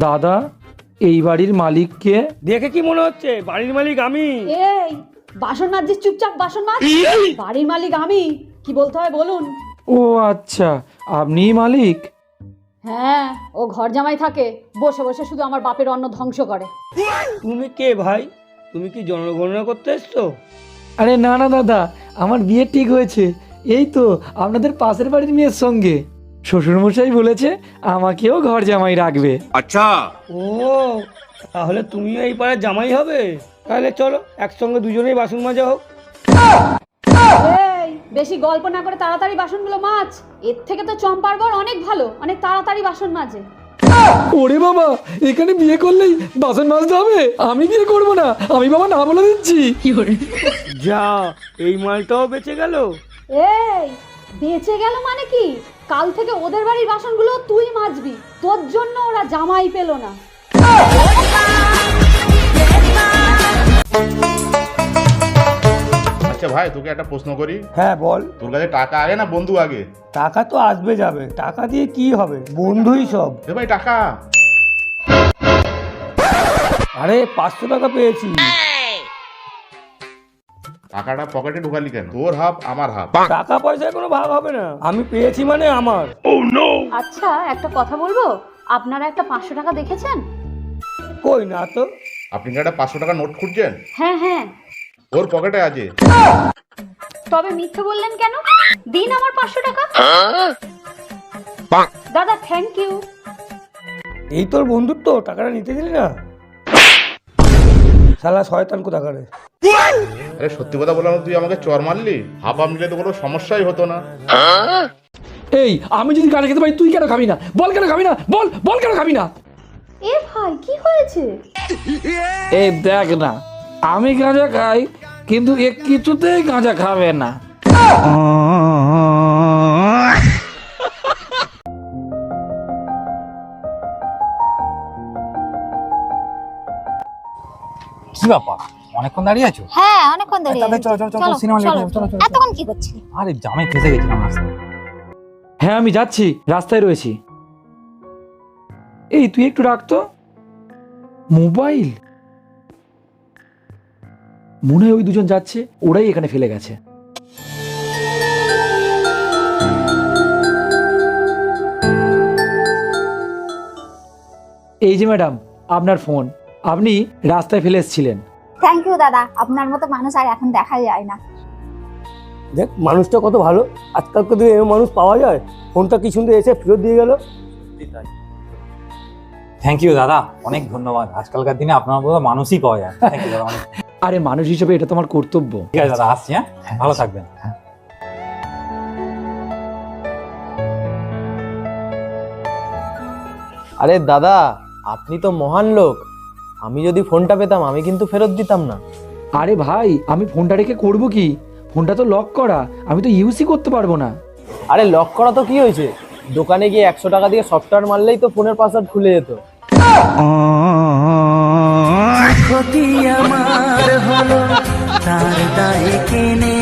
দাদা, এই বাড়ির মালিক কে? দেখে কি মনে হচ্ছে বাড়ির মালিক আমি? এই বাসন মাজছিস, চুপচাপ বাসন মাজ। বাড়ির মালিক আমি, কি বলতে হয় বলুন। ও আচ্ছা, আপনিই মালিক? হ্যাঁ, ও ঘর জামাই থাকে, বসে বসে শুধু আমার বাপের অন্ন ধ্বংস করে। তুমি কে ভাই? তুমি কি জনগণনা করতে এসছো? আরে না না দাদা, আমার বিয়ে ঠিক হয়েছে, এই তো আপনাদের পাশের বাড়ির মেয়ের সঙ্গে। শ্বশুরমশাই বলেছে আমাকেও ঘর জামাই রাখবে। अच्छा ও, তাহলে তুমিও এই পাড়ার জামাই হবে? তাহলে চলো একসঙ্গে দুজনেই বাসন মাজা হোক। এই বেশি গল্প না করে তাড়াতাড়ি বাসনগুলো মাজ। এর থেকে তো চম্পার বর অনেক ভালো, অনেক তাড়াতাড়ি বাসন মাজে। ওরে বাবা, এখানে বিয়ে করলেই বাসন মাজতে হবে? আমি বিয়ে করবো না, আমি বাবা না বলে দিচ্ছি। যা, এই মালটাও বেঁচে গেল। এই বেঁচে গেল মানে কি? কাল থেকে ওদের বাড়ির বাসনগুলো তুই মাজবি, তোর জন্য ওরা জামাই পেল না। আচ্ছা ভাই, তোকে একটা প্রশ্ন করি। হ্যাঁ বল। তোর কাছে টাকা আগে না বন্ধু আগে? টাকা তো আসবে যাবে, টাকা দিয়ে কি হবে, বন্ধুই সব। এ ভাই টাকা। আরে 500 টাকা পেয়েছি। টাকাটা পকেটে ঢুকালি কেন? তোর হাফ আমার হাফ। টাকা পয়সায় কোনো ভাগ হবে না, আমি পেয়েছি মানে আমার। আচ্ছা একটা কথা বলবো, আপনারা একটা 500 টাকা দেখেছেন? কই না তো। আপনি কি একটা 500 টাকা নোট খুঁজছেন? হ্যাঁ হ্যাঁ। ওর পকেটে আছে। তবে মিথ্যে বললেন কেন? দিন আমার 500 টাকা। দাদা থ্যাংক ইউ। এই তোর বন্ধুত্ব, টাকাটা নিতে দিলি না? শালা শয়তান কোথাকারে। আরে সত্যি কথা বললাম, তুই আমাকে চর মারলি। হাফ হাফ নিলে তো কোনো সমস্যাই হতো না। এই আমি যদি গাঁজা খেতে পারি, তুই কেন খাবি না? বল কেন খাবি না? বল বল কেন খাবি না? এ ভাই কি হয়েছে? এই দেখ না, আমি গাঁজা খাই, কিন্তু এ কিছুতেই গাঁজা খাবে না। কি ব্যাপার, অনেকক্ষণ দাঁড়িয়ে আছো? হ্যাঁ অনেকক্ষণ ধরে। তাহলে চলো চলো চলো সিনেমা দেখতে চলো চলো। এতক্ষণ কি করছিলি? আরে জামে ফেসে গেছিলাম রাস্তায়। হ্যাঁ আমি যাচ্ছি, রাস্তায় রয়েছি। এই তুই একটু রাখ তো। মোবাইল মনে হয় ওই দুজন যাচ্ছে, ওরাই এখানে ফেলে গেছে। এই যে ম্যাডাম, আপনার ফোন, আপনি রাস্তায় ফেলে এসেছিলেন। থ্যাংক ইউ দাদা, আপনার মতো মানুষ আর এখন দেখা যায় না। দেখ মানুষটা কত ভালো, আজকালকার দিনে এমন মানুষ পাওয়া যায়। ফোনটা কি সুন্দর এসে ফেরত দিয়ে গেল। থ্যাংক ইউ দাদা, অনেক ধন্যবাদ। আজকালকার দিনে আপনার মতো মানুষই পাওয়া যায়। থ্যাংক ইউ দাদা, অনেক। আরে মানুষ হিসেবে এটা তো আমার কর্তব্য। ঠিক আছে দাদা, আসছি। হ্যাঁ, ভালো থাকবেন। আরে দাদা, আপনি তো মহান লোক। আমি যদি ফোনটা পেতাম আমি কিন্তু ফেরত দিতাম না। আরে ভাই, আমি ফোনটা রেখে করবো কি? ফোনটা তো লক করা, আমি তো ইউজই করতে পারবো না। আরে লক করা তো কি হয়েছে, দোকানে গিয়ে 100 টাকা দিয়ে সফটওয়্যার মারলেই তো ফোনের পাসওয়ার্ড খুলে যেত। ক্ষতি আমার হলো, তার দায় কেনে